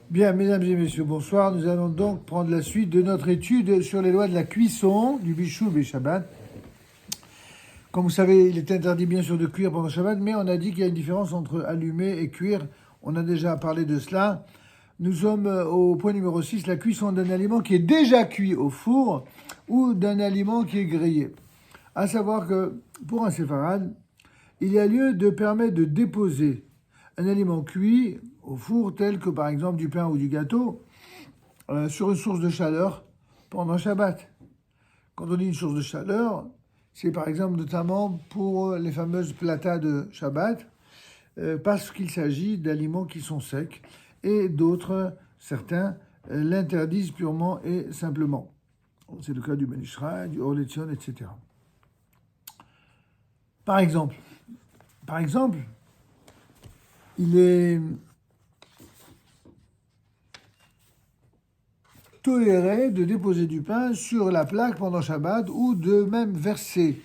Bien, mesdames et messieurs, bonsoir. Nous allons donc prendre la suite de notre étude sur les lois de la cuisson du Bichoub et Shabbat. Comme vous savez, il est interdit bien sûr de cuire pendant Shabbat, mais on a dit qu'il y a une différence entre allumer et cuire. On a déjà parlé de cela. Nous sommes au point numéro 6, la cuisson d'un aliment qui est déjà cuit au four ou d'un aliment qui est grillé. À savoir que pour un séfarade, il y a lieu de permettre de déposer un aliment cuit au four, tel que par exemple du pain ou du gâteau, sur une source de chaleur pendant Shabbat. Quand on dit une source de chaleur, c'est par exemple notamment pour les fameuses platas de Shabbat, parce qu'il s'agit d'aliments qui sont secs, et d'autres, certains, l'interdisent purement et simplement. C'est le cas du Ben Ishraï, du Or Letzion, etc. Par exemple, il est toléré de déposer du pain sur la plaque pendant Shabbat ou de même verser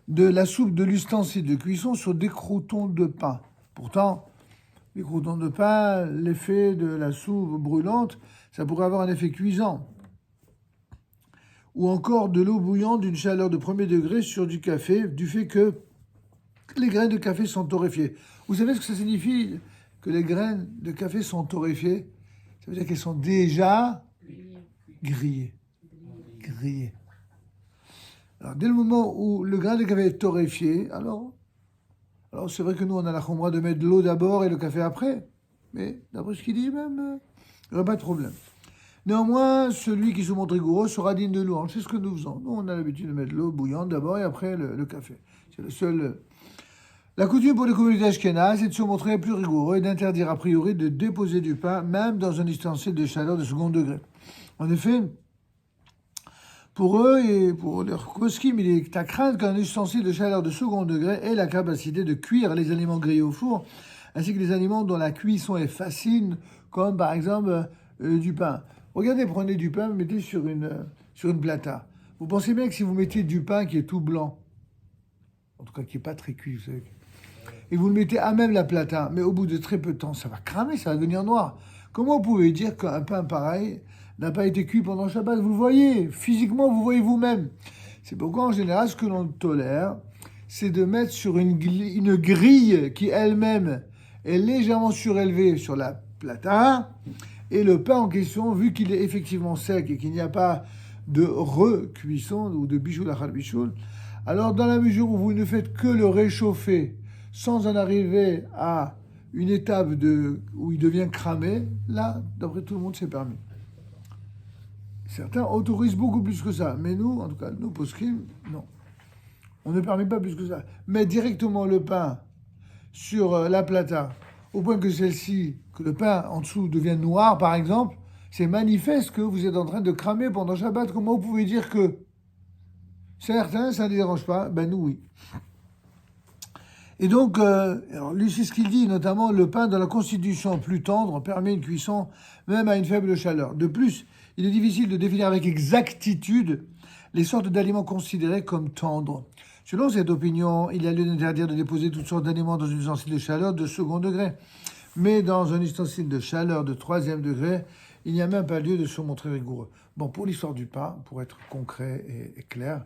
de la soupe de l'ustensile de cuisson sur des croûtons de pain. Pourtant, les croûtons de pain, l'effet de la soupe brûlante, ça pourrait avoir un effet cuisant. Ou encore de l'eau bouillante d'une chaleur de 1er degré sur du café, du fait que les graines de café sont torréfiées. Vous savez ce que ça signifie que les graines de café sont torréfiées? Ça veut dire qu'elles sont déjà grillées. Alors, dès le moment où le grain de café est torréfié, alors c'est vrai que nous, on a la chomra de mettre de l'eau d'abord et le café après. Mais d'après ce qu'il dit même, il n'y aura pas de problème. Néanmoins, celui qui se montre rigoureux sera digne de louange. C'est ce que nous faisons. Nous, on a l'habitude de mettre l'eau bouillante d'abord et après le café. C'est le seul. La coutume pour les communautés ashkénazes est de se montrer plus rigoureux et d'interdire a priori de déposer du pain, même dans un ustensile de chaleur de second degré. En effet, pour eux et pour leurs poskim, il est à craindre qu'un ustensile de chaleur de second degré ait la capacité de cuire les aliments grillés au four, ainsi que les aliments dont la cuisson est facile, comme par exemple du pain. Regardez, prenez du pain, mettez sur une plata. Vous pensez bien que si vous mettez du pain qui est tout blanc, en tout cas qui n'est pas très cuit, vous savez, et vous le mettez à même la plata, mais au bout de très peu de temps, ça va cramer, ça va devenir noir. Comment vous pouvez dire qu'un pain pareil n'a pas été cuit pendant le Shabbat? Vous le voyez, physiquement, vous voyez vous-même. C'est pourquoi, en général, ce que l'on tolère, c'est de mettre sur une grille qui elle-même est légèrement surélevée sur la plata, et le pain en question, vu qu'il est effectivement sec et qu'il n'y a pas de recuisson ou de bichoul à bichoul, alors dans la mesure où vous ne faites que le réchauffer sans en arriver à une étape où il devient cramé, là, d'après tout le monde, c'est permis. Certains autorisent beaucoup plus que ça, mais nous, en tout cas, nous, poskim, non. On ne permet pas plus que ça. Mettre directement le pain sur la plata, au point que celle-ci, que le pain en dessous devienne noir, par exemple, c'est manifeste que vous êtes en train de cramer pendant Shabbat. Comment vous pouvez dire que certains, ça ne les dérange pas? Ben nous, oui. Et donc, alors lui, c'est ce qu'il dit, notamment le pain dans la constitution plus tendre permet une cuisson même à une faible chaleur. De plus, il est difficile de définir avec exactitude les sortes d'aliments considérés comme tendres. Selon cette opinion, il y a lieu d'interdire de déposer toutes sortes d'aliments dans une ustensile de chaleur de second degré. Mais dans un ustensile de chaleur de 3e degré, il n'y a même pas lieu de se montrer rigoureux. Bon, pour l'histoire du pain, pour être concret et clair,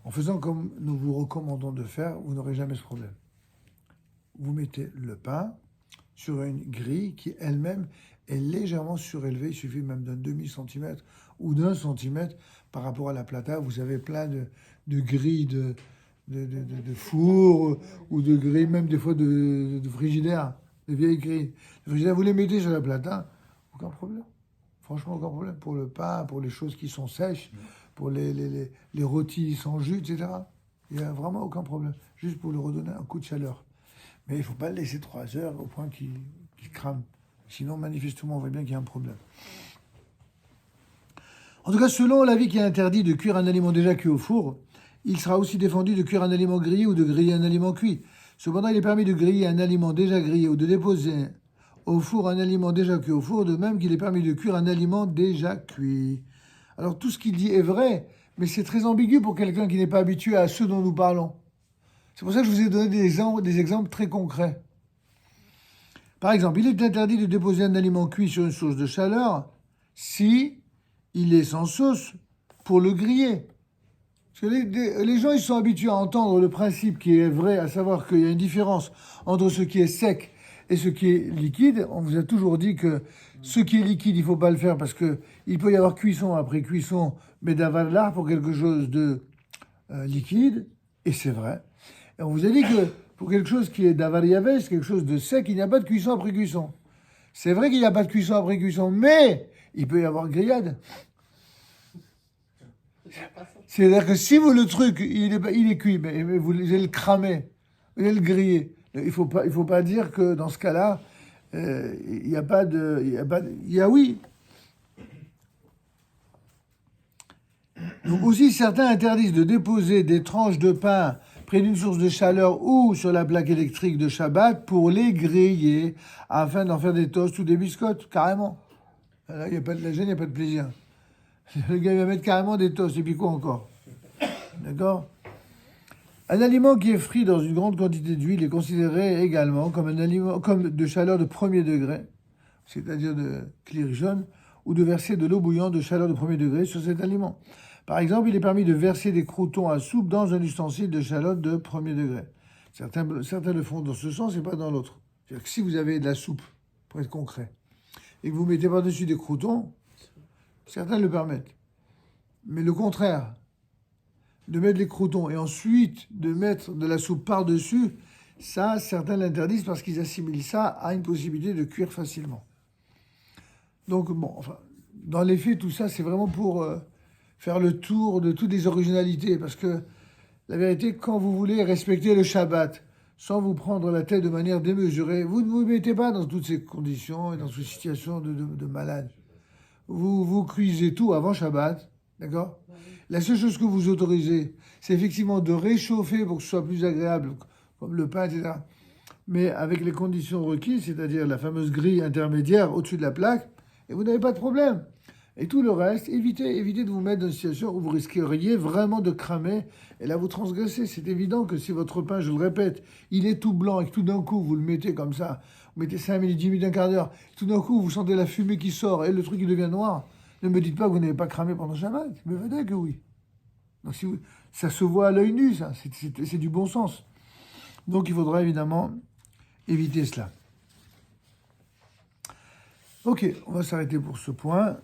en faisant comme nous vous recommandons de faire, vous n'aurez jamais ce problème. Vous mettez le pain sur une grille qui elle-même est légèrement surélevée. Il suffit même d'un demi-centimètre ou d'un centimètre par rapport à la plata. Vous avez plein de grilles de four ou de grilles, même des fois de frigidaire, de vieilles grilles. De frigidaire, vous les mettez sur la plata, aucun problème. Franchement, aucun problème. Pour le pain, pour les choses qui sont sèches, pour les rôtis sans jus, etc. Il n'y a vraiment aucun problème. Juste pour lui redonner un coup de chaleur. Mais il ne faut pas le laisser 3 heures au point qu'il crame. Sinon, manifestement, on voit bien qu'il y a un problème. En tout cas, selon l'avis qui est interdit de cuire un aliment déjà cuit au four, il sera aussi défendu de cuire un aliment grillé ou de griller un aliment cuit. Cependant, il est permis de griller un aliment déjà grillé ou de déposer au four un aliment déjà cuit au four, de même qu'il est permis de cuire un aliment déjà cuit. Alors, tout ce qu'il dit est vrai, mais c'est très ambigu pour quelqu'un qui n'est pas habitué à ce dont nous parlons. C'est pour ça que je vous ai donné des exemples très concrets. Par exemple, il est interdit de déposer un aliment cuit sur une source de chaleur si il est sans sauce pour le griller. Parce que les gens, ils sont habitués à entendre le principe qui est vrai, à savoir qu'il y a une différence entre ce qui est sec et ce qui est liquide. On vous a toujours dit que ce qui est liquide, il ne faut pas le faire parce que il peut y avoir cuisson après cuisson, mais d'avalar pour quelque chose de liquide, et c'est vrai. Et on vous a dit que pour quelque chose qui est d'avariaves, quelque chose de sec, il n'y a pas de cuisson après cuisson. C'est vrai qu'il n'y a pas de cuisson après cuisson, mais il peut y avoir grillade. C'est-à-dire que si vous, le truc, il est cuit, mais vous allez le cramer, vous allez le griller. Il faut pas dire que dans ce cas-là, il n'y a pas de... oui. Donc aussi, certains interdisent de déposer des tranches de pain près d'une source de chaleur ou sur la plaque électrique de Shabbat pour les griller afin d'en faire des toasts ou des biscottes, carrément. Là, il n'y a pas de la gêne, il n'y a pas de plaisir. Le gars il va mettre carrément des toasts, et puis quoi encore? D'accord? Un aliment qui est frit dans une grande quantité d'huile est considéré également comme un aliment comme de chaleur de premier degré, c'est-à-dire de cuire jaune, ou de verser de l'eau bouillante de chaleur de premier degré sur cet aliment. Par exemple, il est permis de verser des croûtons à soupe dans un ustensile de chaleur de premier degré. Certains le font dans ce sens et pas dans l'autre. C'est-à-dire que si vous avez de la soupe, pour être concret, et que vous mettez par-dessus des croûtons, certains le permettent. Mais le contraire, de mettre les croûtons et ensuite de mettre de la soupe par-dessus, ça, certains l'interdisent parce qu'ils assimilent ça à une possibilité de cuire facilement. Donc, bon, enfin, dans les faits, tout ça, c'est vraiment pour faire le tour de toutes les originalités. Parce que, la vérité, quand vous voulez respecter le Shabbat, sans vous prendre la tête de manière démesurée, vous ne vous mettez pas dans toutes ces conditions et dans ces situations de malade. Vous cuisez tout avant Shabbat, d'accord? La seule chose que vous autorisez, c'est effectivement de réchauffer pour que ce soit plus agréable, comme le pain, etc. Mais avec les conditions requises, c'est-à-dire la fameuse grille intermédiaire au-dessus de la plaque, et vous n'avez pas de problème. Et tout le reste, évitez de vous mettre dans une situation où vous risqueriez vraiment de cramer, et là vous transgressez. C'est évident que si votre pain, je le répète, il est tout blanc et que tout d'un coup vous le mettez comme ça, vous mettez 5 minutes, 10 minutes, un quart d'heure, tout d'un coup vous sentez la fumée qui sort et le truc il devient noir, ne me dites pas que vous n'avez pas cramé pendant Shabbat, mais venez que oui. Donc ça se voit à l'œil nu, ça, c'est du bon sens. Donc il faudra évidemment éviter cela. Ok, on va s'arrêter pour ce point.